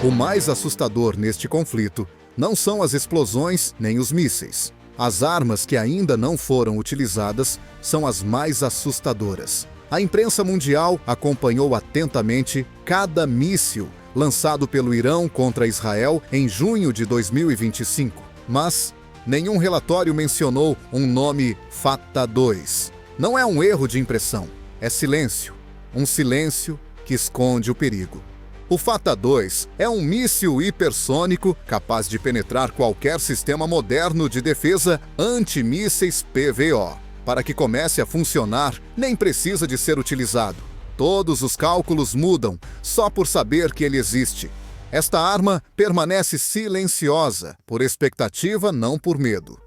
O mais assustador neste conflito não são as explosões nem os mísseis. As armas que ainda não foram utilizadas são as mais assustadoras. A imprensa mundial acompanhou atentamente cada míssil lançado pelo Irão contra Israel em junho de 2025, mas nenhum relatório mencionou um nome Fatah 2. Não é um erro de impressão, é silêncio. Um silêncio que esconde o perigo. O Fatah 2 é um míssil hipersônico capaz de penetrar qualquer sistema moderno de defesa antimísseis PVO. Para que comece a funcionar, nem precisa de ser utilizado. Todos os cálculos mudam só por saber que ele existe. Esta arma permanece silenciosa, por expectativa, não por medo.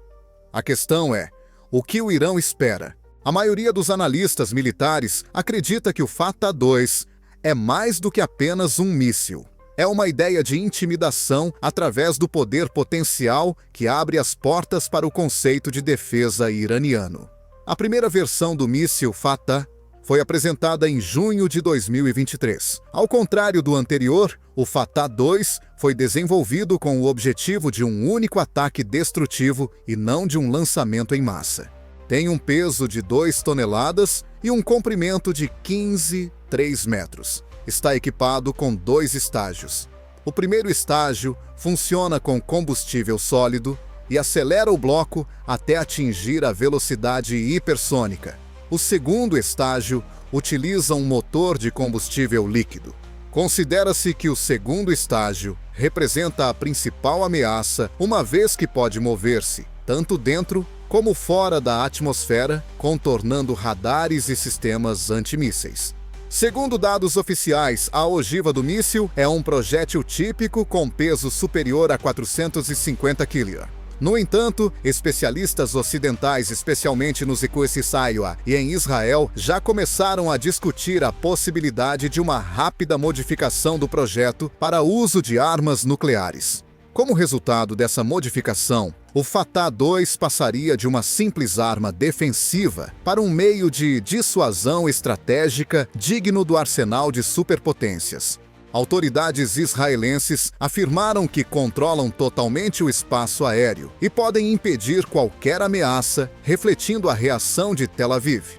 A questão é, o que o Irão espera? A maioria dos analistas militares acredita que o Fatah 2 é mais do que apenas um míssil. É uma ideia de intimidação através do poder potencial que abre as portas para o conceito de defesa iraniano. A primeira versão do míssil Fatah foi apresentada em junho de 2023. Ao contrário do anterior, o Fatah 2 foi desenvolvido com o objetivo de um único ataque destrutivo e não de um lançamento em massa. Tem um peso de 2 toneladas e um comprimento de 15,3 metros. Está equipado com 2 estágios. O primeiro estágio funciona com combustível sólido e acelera o bloco até atingir a velocidade hipersônica. O segundo estágio utiliza um motor de combustível líquido. Considera-se que o segundo estágio representa a principal ameaça, uma vez que pode mover-se tanto dentro como fora da atmosfera, contornando radares e sistemas antimísseis. Segundo dados oficiais, a ogiva do míssil é um projétil típico com peso superior a 450 kg. No entanto, especialistas ocidentais, especialmente no Sioua e em Israel, já começaram a discutir a possibilidade de uma rápida modificação do projeto para uso de armas nucleares. Como resultado dessa modificação, o Fatah 2 passaria de uma simples arma defensiva para um meio de dissuasão estratégica digno do arsenal de superpotências. Autoridades israelenses afirmaram que controlam totalmente o espaço aéreo e podem impedir qualquer ameaça, refletindo a reação de Tel Aviv.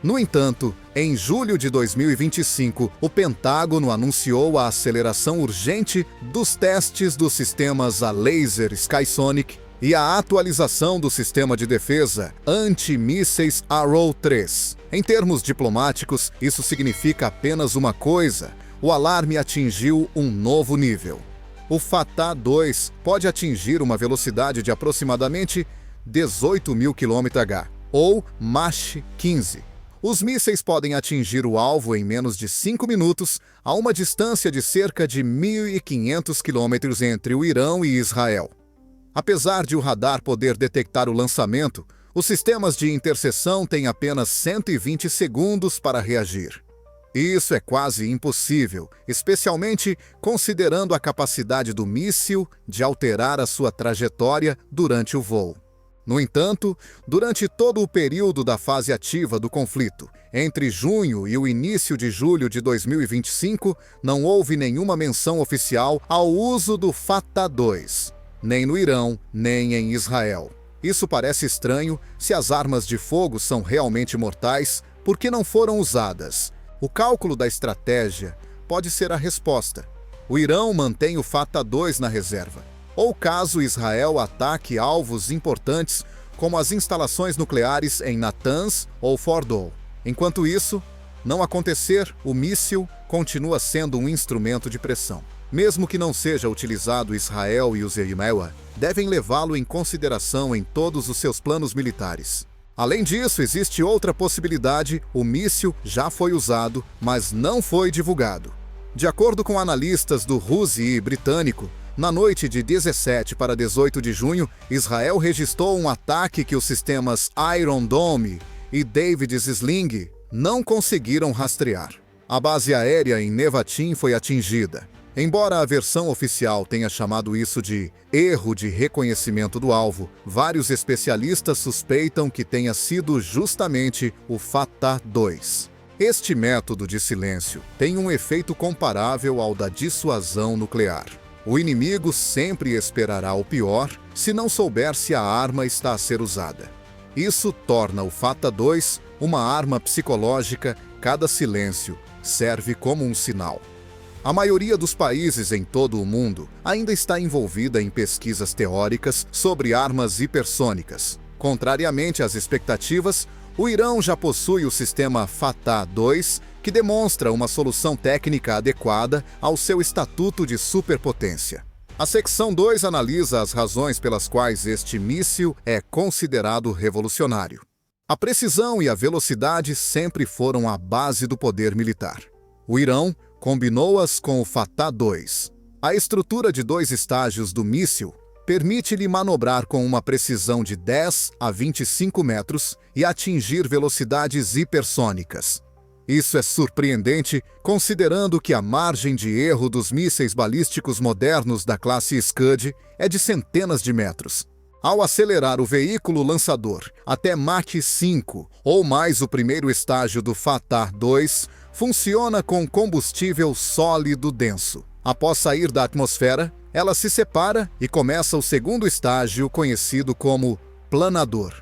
No entanto, em julho de 2025, o Pentágono anunciou a aceleração urgente dos testes dos sistemas a laser Skysonic e a atualização do sistema de defesa antimísseis Arrow 3. Em termos diplomáticos, isso significa apenas uma coisa: o alarme atingiu um novo nível. O Fatah 2 pode atingir uma velocidade de aproximadamente 18.000 km/h, ou Mach 15. Os mísseis podem atingir o alvo em menos de 5 minutos, a uma distância de cerca de 1.500 quilômetros entre o Irão e Israel. Apesar de o radar poder detectar o lançamento, os sistemas de interseção têm apenas 120 segundos para reagir. Isso é quase impossível, especialmente considerando a capacidade do míssil de alterar a sua trajetória durante o voo. No entanto, durante todo o período da fase ativa do conflito, entre junho e o início de julho de 2025, não houve nenhuma menção oficial ao uso do Fatah 2, nem no Irão, nem em Israel. Isso parece estranho se as armas de fogo são realmente mortais, por que não foram usadas? O cálculo da estratégia pode ser a resposta. O Irão mantém o Fatah 2 na reserva. Ou caso Israel ataque alvos importantes, como as instalações nucleares em Natanz ou Fordow. Enquanto isso não acontecer, o míssil continua sendo um instrumento de pressão. Mesmo que não seja utilizado, Israel e o Sioua devem levá-lo em consideração em todos os seus planos militares. Além disso, existe outra possibilidade: o míssil já foi usado, mas não foi divulgado. De acordo com analistas do RUSI e britânico, na noite de 17 para 18 de junho, Israel registrou um ataque que os sistemas Iron Dome e David's Sling não conseguiram rastrear. A base aérea em Nevatim foi atingida. Embora a versão oficial tenha chamado isso de erro de reconhecimento do alvo, vários especialistas suspeitam que tenha sido justamente o Fatah 2. Este método de silêncio tem um efeito comparável ao da dissuasão nuclear. O inimigo sempre esperará o pior se não souber se a arma está a ser usada. Isso torna o Fata 2 uma arma psicológica. Cada silêncio serve como um sinal. A maioria dos países em todo o mundo ainda está envolvida em pesquisas teóricas sobre armas hipersônicas. Contrariamente às expectativas, o Irã já possui o sistema Fatah 2, que demonstra uma solução técnica adequada ao seu estatuto de superpotência. A secção 2 analisa as razões pelas quais este míssil é considerado revolucionário. A precisão e a velocidade sempre foram a base do poder militar. O Irã combinou-as com o Fatah 2. A estrutura de 2 estágios do míssil permite-lhe manobrar com uma precisão de 10 a 25 metros e atingir velocidades hipersônicas. Isso é surpreendente, considerando que a margem de erro dos mísseis balísticos modernos da classe Scud é de centenas de metros. Ao acelerar o veículo lançador até Mach 5 ou mais, o primeiro estágio do Fatah 2 funciona com combustível sólido denso. Após sair da atmosfera, ela se separa e começa o segundo estágio, conhecido como planador.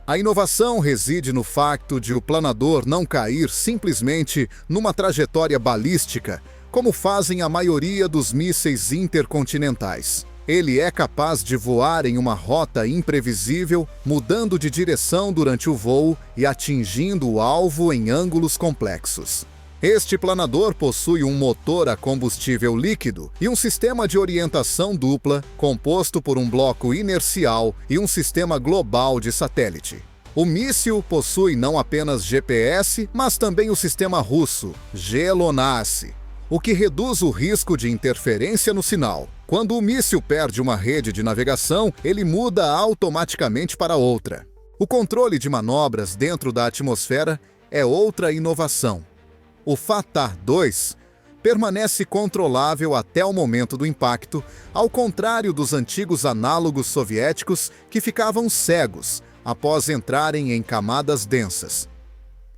A inovação reside no facto de o planador não cair simplesmente numa trajetória balística, como fazem a maioria dos mísseis intercontinentais. Ele é capaz de voar em uma rota imprevisível, mudando de direção durante o voo e atingindo o alvo em ângulos complexos. Este planador possui um motor a combustível líquido e um sistema de orientação dupla, composto por um bloco inercial e um sistema global de satélite. O míssil possui não apenas GPS, mas também o sistema russo GLONASS, o que reduz o risco de interferência no sinal. Quando o míssil perde uma rede de navegação, ele muda automaticamente para outra. O controle de manobras dentro da atmosfera é outra inovação. O Fatah 2 permanece controlável até o momento do impacto, ao contrário dos antigos análogos soviéticos que ficavam cegos após entrarem em camadas densas.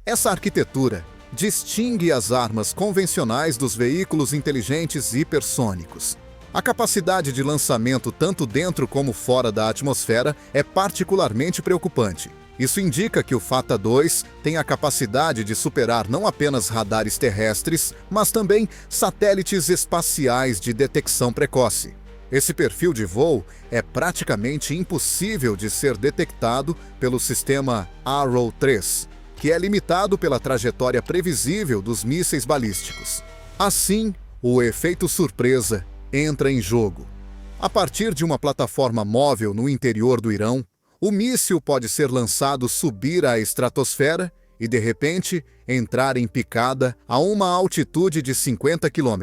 Essa arquitetura distingue as armas convencionais dos veículos inteligentes hipersônicos. A capacidade de lançamento tanto dentro como fora da atmosfera é particularmente preocupante. Isso indica que o Fatah 2 tem a capacidade de superar não apenas radares terrestres, mas também satélites espaciais de detecção precoce. Esse perfil de voo é praticamente impossível de ser detectado pelo sistema Arrow 3, que é limitado pela trajetória previsível dos mísseis balísticos. Assim, o efeito surpresa entra em jogo. A partir de uma plataforma móvel no interior do Irã, o míssil pode ser lançado, subir à estratosfera e, de repente, entrar em picada a uma altitude de 50 km.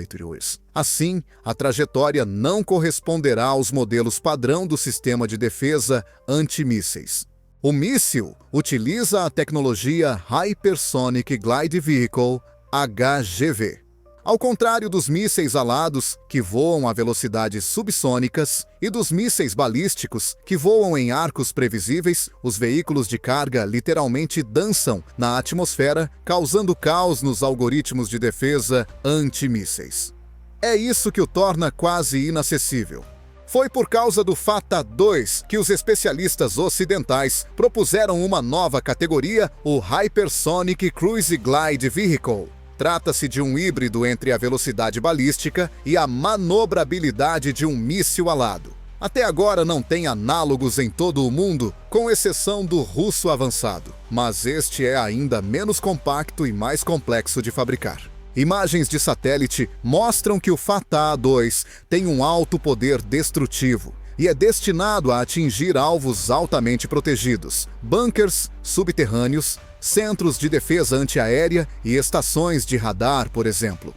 Assim, a trajetória não corresponderá aos modelos padrão do sistema de defesa antimísseis. O míssil utiliza a tecnologia Hypersonic Glide Vehicle, HGV. Ao contrário dos mísseis alados, que voam a velocidades subsônicas, e dos mísseis balísticos, que voam em arcos previsíveis, os veículos de carga literalmente dançam na atmosfera, causando caos nos algoritmos de defesa antimísseis. É isso que o torna quase inacessível. Foi por causa do Fatah 2 que os especialistas ocidentais propuseram uma nova categoria, o Hypersonic Cruise Glide Vehicle. Trata-se de um híbrido entre a velocidade balística e a manobrabilidade de um míssil alado. Até agora não tem análogos em todo o mundo, com exceção do russo avançado, mas este é ainda menos compacto e mais complexo de fabricar. Imagens de satélite mostram que o Fatah 2 tem um alto poder destrutivo e é destinado a atingir alvos altamente protegidos, bunkers subterrâneos, centros de defesa antiaérea e estações de radar, por exemplo.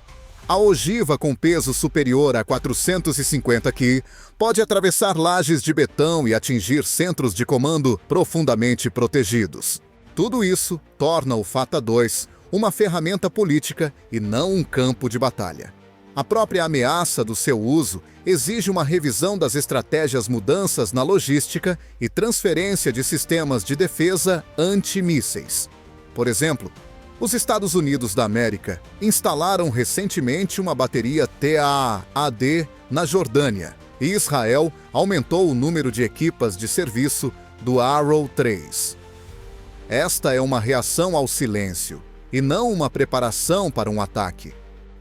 A ogiva, com peso superior a 450 kg, pode atravessar lajes de betão e atingir centros de comando profundamente protegidos. Tudo isso torna o Fatah 2 uma ferramenta política e não um campo de batalha. A própria ameaça do seu uso exige uma revisão das estratégias, mudanças na logística e transferência de sistemas de defesa antimísseis. Por exemplo, os Estados Unidos da América instalaram recentemente uma bateria TAAD na Jordânia, e Israel aumentou o número de equipas de serviço do Arrow 3. Esta é uma reação ao silêncio, e não uma preparação para um ataque.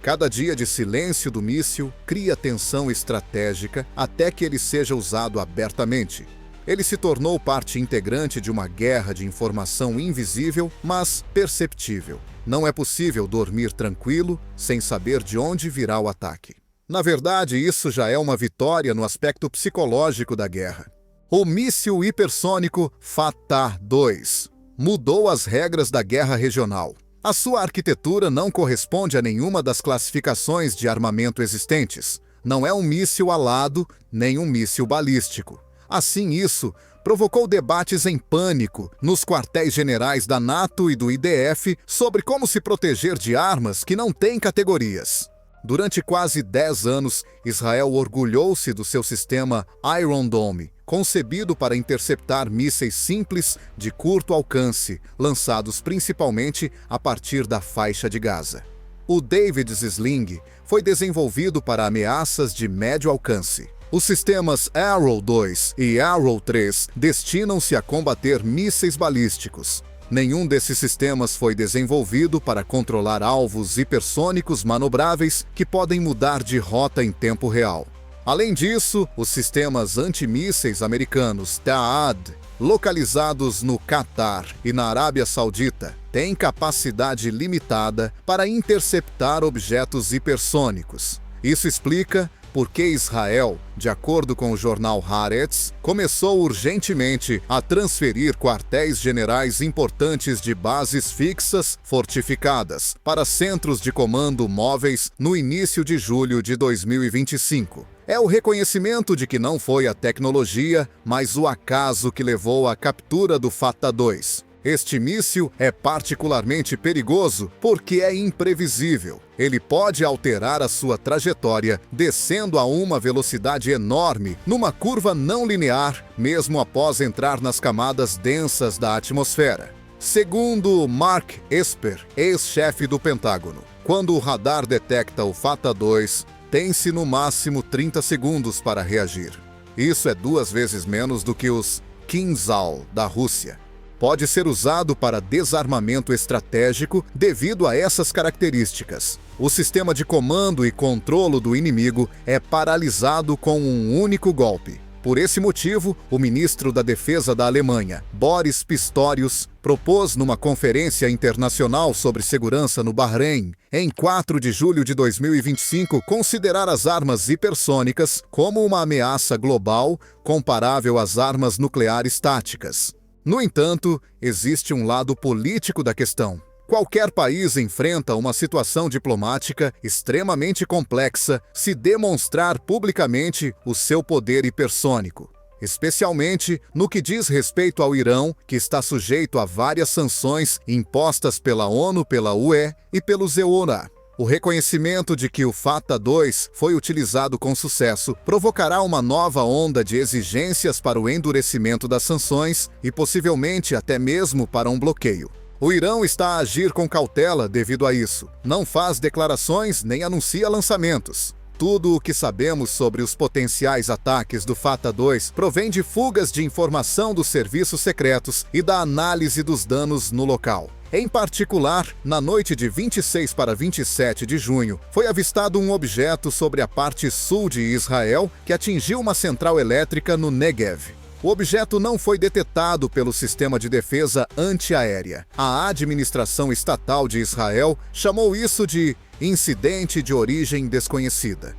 Cada dia de silêncio do míssil cria tensão estratégica até que ele seja usado abertamente. Ele se tornou parte integrante de uma guerra de informação invisível, mas perceptível. Não é possível dormir tranquilo sem saber de onde virá o ataque. Na verdade, isso já é uma vitória no aspecto psicológico da guerra. O míssil hipersônico Fatah-2 mudou as regras da guerra regional. A sua arquitetura não corresponde a nenhuma das classificações de armamento existentes. Não é um míssil alado, nem um míssil balístico. Assim, isso provocou debates em pânico nos quartéis generais da NATO e do IDF sobre como se proteger de armas que não têm categorias. Durante quase 10 anos, Israel orgulhou-se do seu sistema Iron Dome, concebido para interceptar mísseis simples de curto alcance, lançados principalmente a partir da faixa de Gaza. O David's Sling foi desenvolvido para ameaças de médio alcance. Os sistemas Arrow 2 e Arrow 3 destinam-se a combater mísseis balísticos. Nenhum desses sistemas foi desenvolvido para controlar alvos hipersônicos manobráveis que podem mudar de rota em tempo real. Além disso, os sistemas antimísseis americanos THAAD, localizados no Catar e na Arábia Saudita, têm capacidade limitada para interceptar objetos hipersônicos. Isso explica por que Israel, de acordo com o jornal Haaretz, começou urgentemente a transferir quartéis generais importantes de bases fixas fortificadas para centros de comando móveis no início de julho de 2025. É o reconhecimento de que não foi a tecnologia, mas o acaso que levou à captura do Fatah-2. Este míssil é particularmente perigoso porque é imprevisível. Ele pode alterar a sua trajetória, descendo a uma velocidade enorme numa curva não linear, mesmo após entrar nas camadas densas da atmosfera. Segundo Mark Esper, ex-chefe do Pentágono, quando o radar detecta o Fatah-2, tem-se no máximo 30 segundos para reagir. Isso é 2 vezes menos do que os Kinzhal da Rússia. Pode ser usado para desarmamento estratégico devido a essas características. O sistema de comando e controlo do inimigo é paralisado com um único golpe. Por esse motivo, o ministro da Defesa da Alemanha, Boris Pistorius, propôs numa conferência internacional sobre segurança no Bahrein, em 4 de julho de 2025, considerar as armas hipersônicas como uma ameaça global comparável às armas nucleares táticas. No entanto, existe um lado político da questão. Qualquer país enfrenta uma situação diplomática extremamente complexa se demonstrar publicamente o seu poder hipersônico, especialmente no que diz respeito ao Irão, que está sujeito a várias sanções impostas pela ONU, pela UE e pelo EUNA. O reconhecimento de que o Fatah-2 foi utilizado com sucesso provocará uma nova onda de exigências para o endurecimento das sanções e possivelmente até mesmo para um bloqueio. O Irão está a agir com cautela devido a isso. Não faz declarações nem anuncia lançamentos. Tudo o que sabemos sobre os potenciais ataques do Fatah-2 provém de fugas de informação dos serviços secretos e da análise dos danos no local. Em particular, na noite de 26 para 27 de junho, foi avistado um objeto sobre a parte sul de Israel que atingiu uma central elétrica no Negev. O objeto não foi detectado pelo sistema de defesa antiaérea. A administração estatal de Israel chamou isso de incidente de origem desconhecida.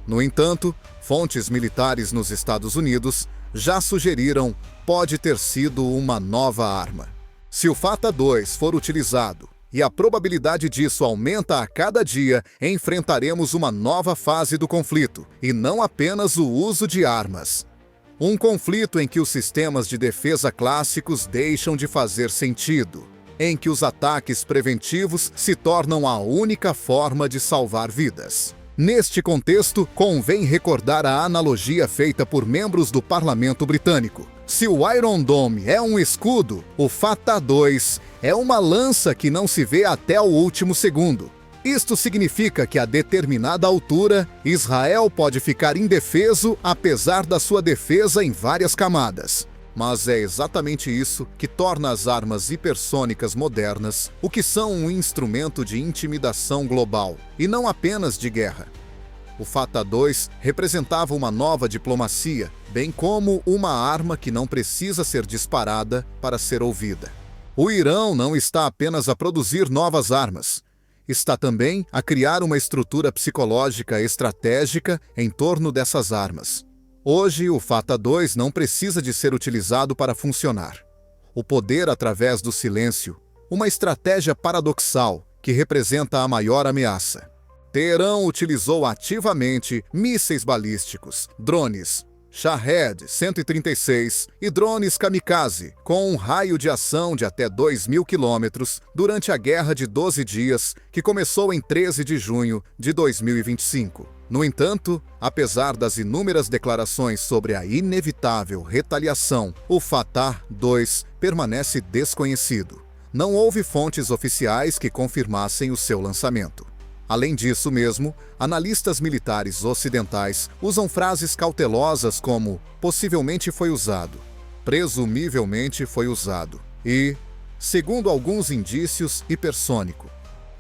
No entanto, fontes militares nos Estados Unidos já sugeriram pode ter sido uma nova arma. Se o Fatah-2 for utilizado, e a probabilidade disso aumenta a cada dia, enfrentaremos uma nova fase do conflito, e não apenas o uso de armas. Um conflito em que os sistemas de defesa clássicos deixam de fazer sentido, em que os ataques preventivos se tornam a única forma de salvar vidas. Neste contexto, convém recordar a analogia feita por membros do parlamento britânico. Se o Iron Dome é um escudo, o Fatah-2 é uma lança que não se vê até o último segundo. Isto significa que a determinada altura, Israel pode ficar indefeso apesar da sua defesa em várias camadas. Mas é exatamente isso que torna as armas hipersônicas modernas o que são um instrumento de intimidação global, e não apenas de guerra. O Fatah 2 representava uma nova diplomacia, bem como uma arma que não precisa ser disparada para ser ouvida. O Irão não está apenas a produzir novas armas, está também a criar uma estrutura psicológica estratégica em torno dessas armas. Hoje, o Fatah 2 não precisa de ser utilizado para funcionar. O poder através do silêncio, uma estratégia paradoxal que representa a maior ameaça. Teherã utilizou ativamente mísseis balísticos, drones Shahed 136 e drones kamikaze, com um raio de ação de até 2.000 quilômetros durante a Guerra de 12 Dias, que começou em 13 de junho de 2025. No entanto, apesar das inúmeras declarações sobre a inevitável retaliação, o Fatah 2 permanece desconhecido. Não houve fontes oficiais que confirmassem o seu lançamento. Além disso mesmo, analistas militares ocidentais usam frases cautelosas como possivelmente foi usado, presumivelmente foi usado e, segundo alguns indícios, hipersônico.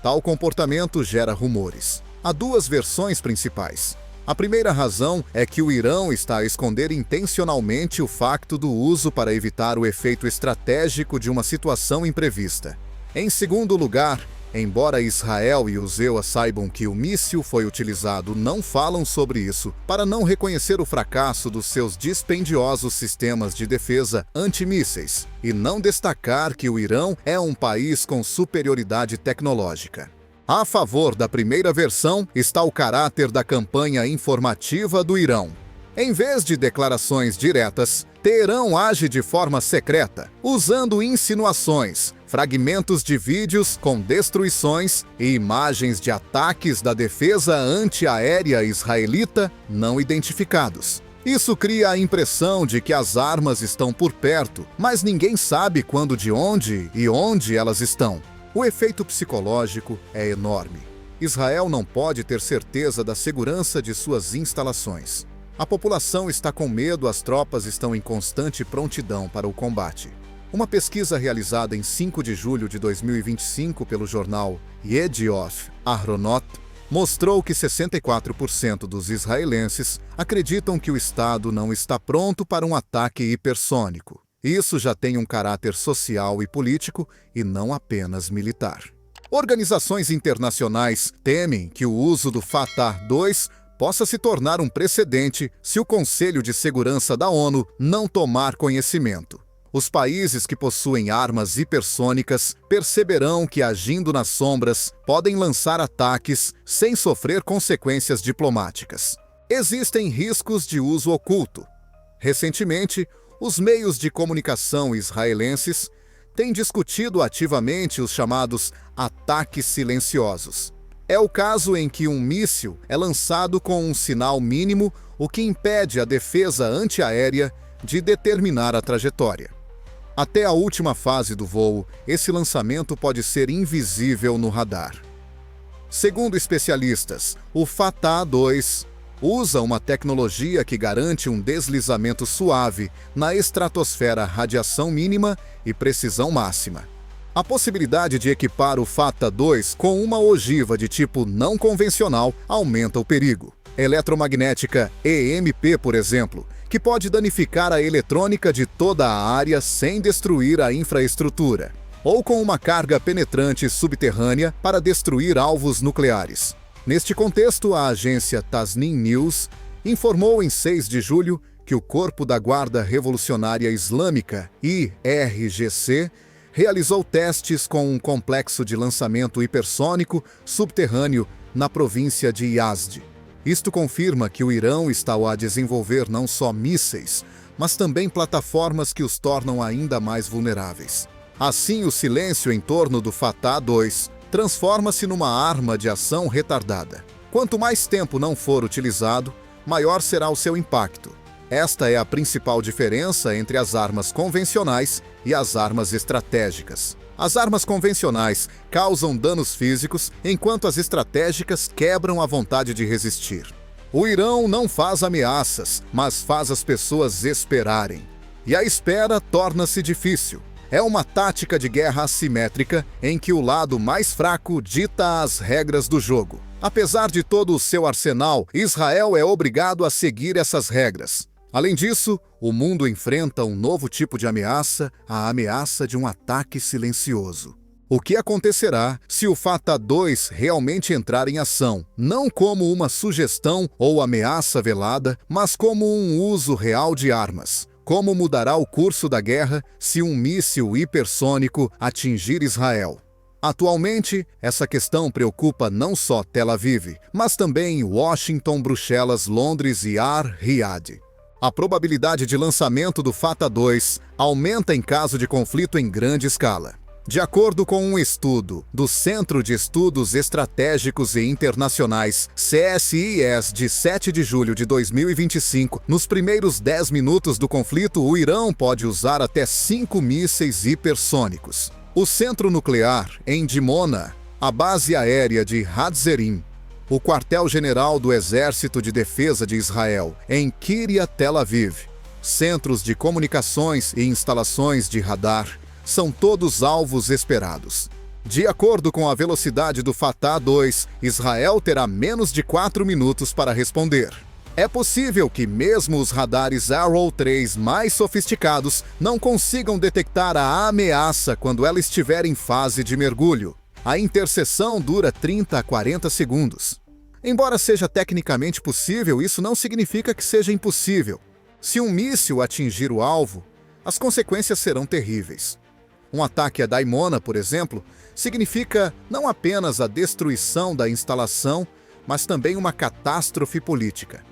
Tal comportamento gera rumores. Há duas versões principais. A primeira razão é que o Irão está a esconder intencionalmente o facto do uso para evitar o efeito estratégico de uma situação imprevista. Em segundo lugar, embora Israel e os EUA saibam que o míssil foi utilizado, não falam sobre isso para não reconhecer o fracasso dos seus dispendiosos sistemas de defesa antimísseis e não destacar que o Irão é um país com superioridade tecnológica. A favor da primeira versão está o caráter da campanha informativa do Irão. Em vez de declarações diretas, Teherã age de forma secreta, usando insinuações, fragmentos de vídeos com destruições e imagens de ataques da defesa antiaérea israelita não identificados. Isso cria a impressão de que as armas estão por perto, mas ninguém sabe quando, de onde e onde elas estão. O efeito psicológico é enorme. Israel não pode ter certeza da segurança de suas instalações. A população está com medo, as tropas estão em constante prontidão para o combate. Uma pesquisa realizada em 5 de julho de 2025 pelo jornal Yedioth Ahronot mostrou que 64% dos israelenses acreditam que o Estado não está pronto para um ataque hipersônico. Isso já tem um caráter social e político e não apenas militar. Organizações internacionais temem que o uso do Fatah 2 possa se tornar um precedente se o Conselho de Segurança da ONU não tomar conhecimento. Os países que possuem armas hipersônicas perceberão que, agindo nas sombras, podem lançar ataques sem sofrer consequências diplomáticas. Existem riscos de uso oculto. Recentemente, os meios de comunicação israelenses têm discutido ativamente os chamados ataques silenciosos. É o caso em que um míssil é lançado com um sinal mínimo, o que impede a defesa antiaérea de determinar a trajetória. Até a última fase do voo, esse lançamento pode ser invisível no radar. Segundo especialistas, o Fatah 2 usa uma tecnologia que garante um deslizamento suave na estratosfera, radiação mínima e precisão máxima. A possibilidade de equipar o Fatah 2 com uma ogiva de tipo não convencional aumenta o perigo. Eletromagnética EMP, por exemplo, que pode danificar a eletrônica de toda a área sem destruir a infraestrutura, ou com uma carga penetrante subterrânea para destruir alvos nucleares. Neste contexto, a agência Tasnim News informou em 6 de julho que o Corpo da Guarda Revolucionária Islâmica, IRGC, realizou testes com um complexo de lançamento hipersônico subterrâneo na província de Yazd. Isto confirma que o Irão está a desenvolver não só mísseis, mas também plataformas que os tornam ainda mais vulneráveis. Assim, o silêncio em torno do Fatah 2 transforma-se numa arma de ação retardada. Quanto mais tempo não for utilizado, maior será o seu impacto. Esta é a principal diferença entre as armas convencionais e as armas estratégicas. As armas convencionais causam danos físicos, enquanto as estratégicas quebram a vontade de resistir. O Irã não faz ameaças, mas faz as pessoas esperarem. E a espera torna-se difícil. É uma tática de guerra assimétrica em que o lado mais fraco dita as regras do jogo. Apesar de todo o seu arsenal, Israel é obrigado a seguir essas regras. Além disso, o mundo enfrenta um novo tipo de ameaça, a ameaça de um ataque silencioso. O que acontecerá se o Fatah 2 realmente entrar em ação, não como uma sugestão ou ameaça velada, mas como um uso real de armas? Como mudará o curso da guerra se um míssil hipersônico atingir Israel? Atualmente, essa questão preocupa não só Tel Aviv, mas também Washington, Bruxelas, Londres e Ar-Riyadh. A probabilidade de lançamento do Fatah 2 aumenta em caso de conflito em grande escala. De acordo com um estudo do Centro de Estudos Estratégicos e Internacionais, CSIS, de 7 de julho de 2025, nos primeiros 10 minutos do conflito, o Irã pode usar até 5 mísseis hipersônicos. O centro nuclear, em Dimona, a base aérea de Hatzerim, o quartel-general do Exército de Defesa de Israel, em Kiryat Tel Aviv, centros de comunicações e instalações de radar, são todos alvos esperados. De acordo com a velocidade do Fatah 2, Israel terá menos de 4 minutos para responder. É possível que mesmo os radares Arrow 3 mais sofisticados não consigam detectar a ameaça quando ela estiver em fase de mergulho. A interseção dura 30 a 40 segundos. Embora seja tecnicamente possível, isso não significa que seja impossível. Se um míssil atingir o alvo, as consequências serão terríveis. Um ataque a Dimona, por exemplo, significa não apenas a destruição da instalação, mas também uma catástrofe política.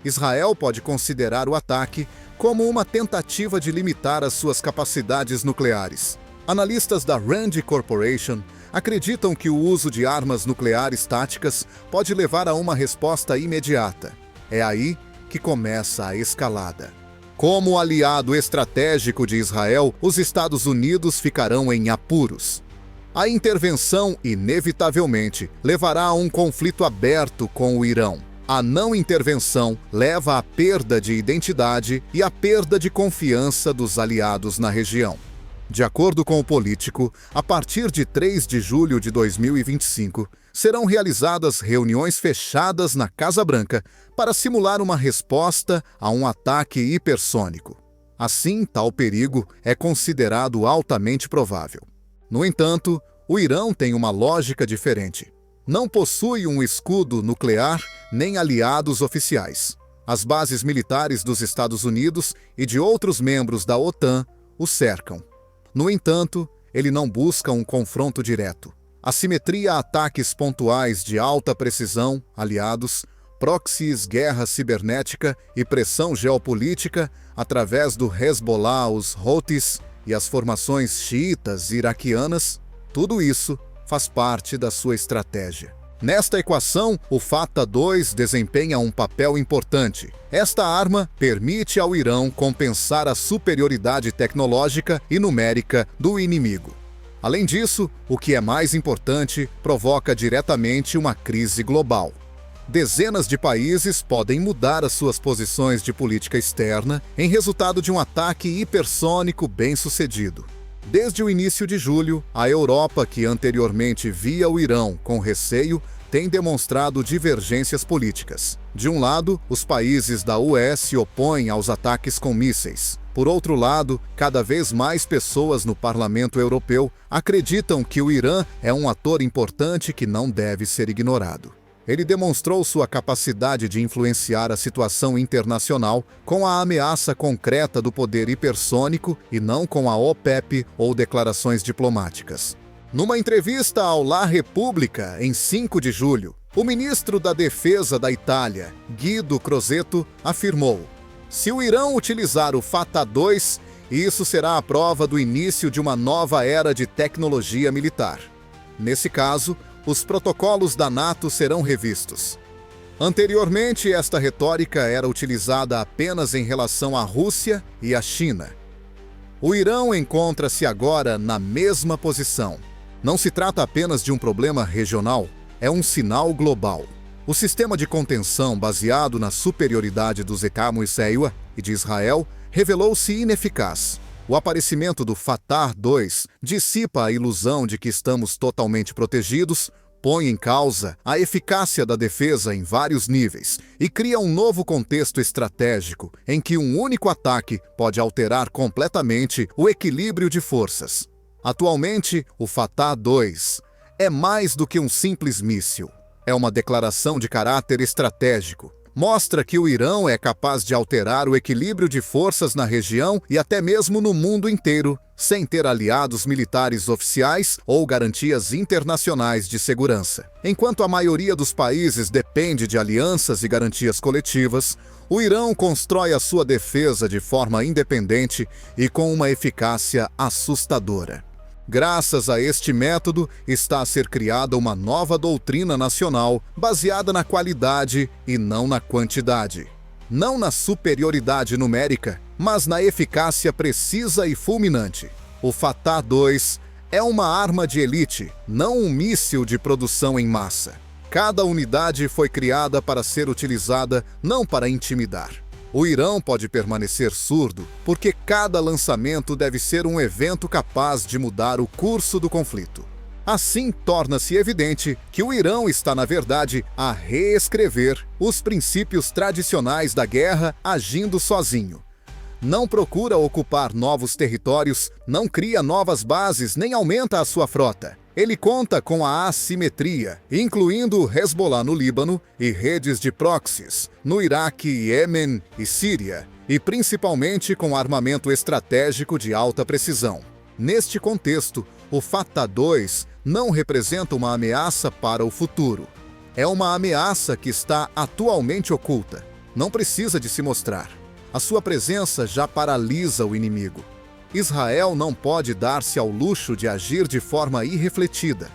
Israel pode considerar o ataque como uma tentativa de limitar as suas capacidades nucleares. Analistas da Rand Corporation acreditam que o uso de armas nucleares táticas pode levar a uma resposta imediata. É aí que começa a escalada. Como aliado estratégico de Israel, os Estados Unidos ficarão em apuros. A intervenção, inevitavelmente, levará a um conflito aberto com o Irã. A não intervenção leva à perda de identidade e à perda de confiança dos aliados na região. De acordo com o político, a partir de 3 de julho de 2025, serão realizadas reuniões fechadas na Casa Branca para simular uma resposta a um ataque hipersônico. Assim, tal perigo é considerado altamente provável. No entanto, o Irã tem uma lógica diferente. Não possui um escudo nuclear nem aliados oficiais. As bases militares dos Estados Unidos e de outros membros da OTAN o cercam. No entanto, ele não busca um confronto direto. Assimetria a ataques pontuais de alta precisão, aliados, proxies, guerra cibernética e pressão geopolítica através do Hezbollah, os Houthis e as formações xiitas iraquianas, tudo isso faz parte da sua estratégia. Nesta equação, o Fatah 2 desempenha um papel importante. Esta arma permite ao Irã compensar a superioridade tecnológica e numérica do inimigo. Além disso, o que é mais importante, provoca diretamente uma crise global. Dezenas de países podem mudar as suas posições de política externa em resultado de um ataque hipersônico bem-sucedido. Desde o início de julho, a Europa, que anteriormente via o Irã com receio, tem demonstrado divergências políticas. De um lado, os países da UE se opõem aos ataques com mísseis. Por outro lado, cada vez mais pessoas no Parlamento Europeu acreditam que o Irã é um ator importante que não deve ser ignorado. Ele demonstrou sua capacidade de influenciar a situação internacional com a ameaça concreta do poder hipersônico e não com a OPEP ou declarações diplomáticas. Numa entrevista ao La Repubblica, em 5 de julho, o ministro da Defesa da Itália, Guido Crosetto, afirmou: se o Irã utilizar o Fatah 2, isso será a prova do início de uma nova era de tecnologia militar. Nesse caso, os protocolos da NATO serão revistos. Anteriormente, esta retórica era utilizada apenas em relação à Rússia e à China. O Irão encontra-se agora na mesma posição. Não se trata apenas de um problema regional, é um sinal global. O sistema de contenção baseado na superioridade dos Ecamões-Seiwa e de Israel revelou-se ineficaz. O aparecimento do Fatah 2 dissipa a ilusão de que estamos totalmente protegidos, põe em causa a eficácia da defesa em vários níveis e cria um novo contexto estratégico em que um único ataque pode alterar completamente o equilíbrio de forças. Atualmente, o Fatah 2 é mais do que um simples míssil. É uma declaração de caráter estratégico. Mostra que o Irão é capaz de alterar o equilíbrio de forças na região e até mesmo no mundo inteiro, sem ter aliados militares oficiais ou garantias internacionais de segurança. Enquanto a maioria dos países depende de alianças e garantias coletivas, o Irão constrói a sua defesa de forma independente e com uma eficácia assustadora. Graças a este método, está a ser criada uma nova doutrina nacional baseada na qualidade e não na quantidade. Não na superioridade numérica, mas na eficácia precisa e fulminante. O Fatah 2 é uma arma de elite, não um míssil de produção em massa. Cada unidade foi criada para ser utilizada, não para intimidar. O Irão pode permanecer surdo, porque cada lançamento deve ser um evento capaz de mudar o curso do conflito. Assim, torna-se evidente que o Irão está, na verdade, a reescrever os princípios tradicionais da guerra agindo sozinho. Não procura ocupar novos territórios, não cria novas bases nem aumenta a sua frota. Ele conta com a assimetria, incluindo Hezbollah no Líbano e redes de proxies no Iraque, Iêmen e Síria, e principalmente com armamento estratégico de alta precisão. Neste contexto, o Fatah 2 não representa uma ameaça para o futuro. É uma ameaça que está atualmente oculta. Não precisa de se mostrar. A sua presença já paralisa o inimigo. Israel não pode dar-se ao luxo de agir de forma irrefletida.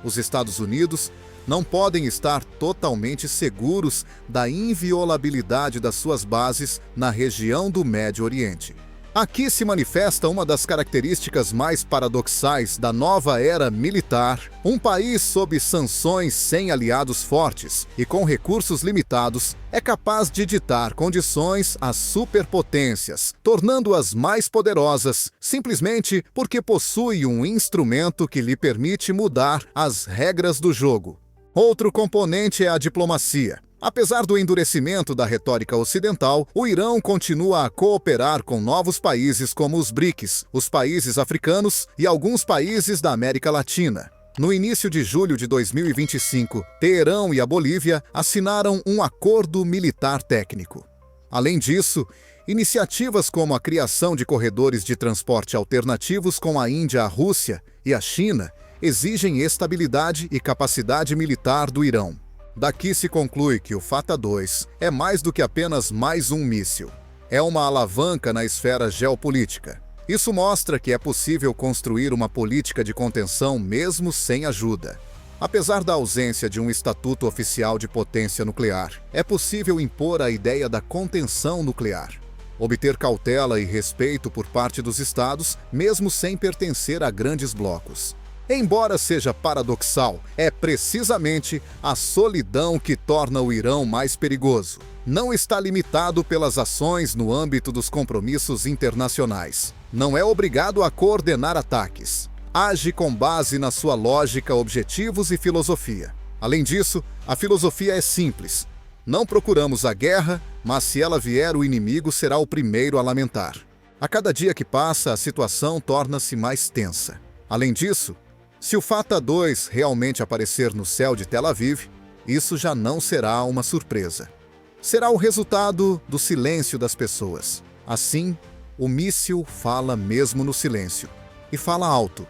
Os Estados Unidos não podem estar totalmente seguros da inviolabilidade das suas bases na região do Médio Oriente. Aqui se manifesta uma das características mais paradoxais da nova era militar. Um país sob sanções, sem aliados fortes e com recursos limitados, é capaz de ditar condições às superpotências, tornando-as mais poderosas, simplesmente porque possui um instrumento que lhe permite mudar as regras do jogo. Outro componente é a diplomacia. Apesar do endurecimento da retórica ocidental, o Irão continua a cooperar com novos países como os BRICS, os países africanos e alguns países da América Latina. No início de julho de 2025, Teherão e a Bolívia assinaram um acordo militar técnico. Além disso, iniciativas como a criação de corredores de transporte alternativos com a Índia, a Rússia e a China exigem estabilidade e capacidade militar do Irão. Daqui se conclui que o Fatah 2 é mais do que apenas mais um míssil. É uma alavanca na esfera geopolítica. Isso mostra que é possível construir uma política de contenção mesmo sem ajuda. Apesar da ausência de um estatuto oficial de potência nuclear, é possível impor a ideia da contenção nuclear. Obter cautela e respeito por parte dos estados, mesmo sem pertencer a grandes blocos. Embora seja paradoxal, é precisamente a solidão que torna o Irão mais perigoso. Não está limitado pelas ações no âmbito dos compromissos internacionais. Não é obrigado a coordenar ataques. Age com base na sua lógica, objetivos e filosofia. Além disso, a filosofia é simples. Não procuramos a guerra, mas se ela vier, o inimigo será o primeiro a lamentar. A cada dia que passa, a situação torna-se mais tensa. Além disso, se o Fatah 2 realmente aparecer no céu de Tel Aviv, isso já não será uma surpresa. Será o resultado do silêncio das pessoas. Assim, o míssil fala mesmo no silêncio. E fala alto.